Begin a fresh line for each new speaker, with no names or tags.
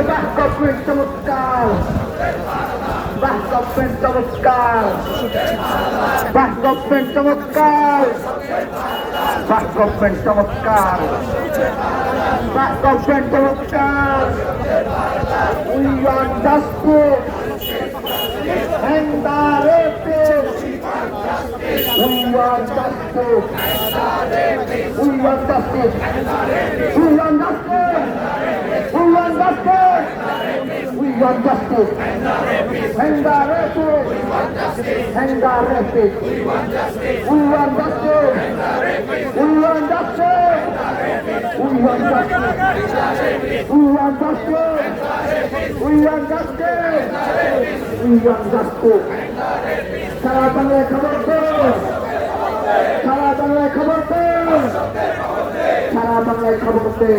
Gavment চমৎকার, government চমৎকার, government চমৎকার, গভর্নমেন্ট চমৎকার, গভর্নমেন্ট চমৎকার। We want justice and the rapists. We want justice. We want justice. We want justice. We want justice. We want justice. And the rapists. And the rapists. We want justice. We want justice. We want justice. We want justice. We want justice. We want justice. We want justice. সারা বাংলায় খবর দে, সারা বাংলায় খবর দে, সারা বাংলায় খবর দে।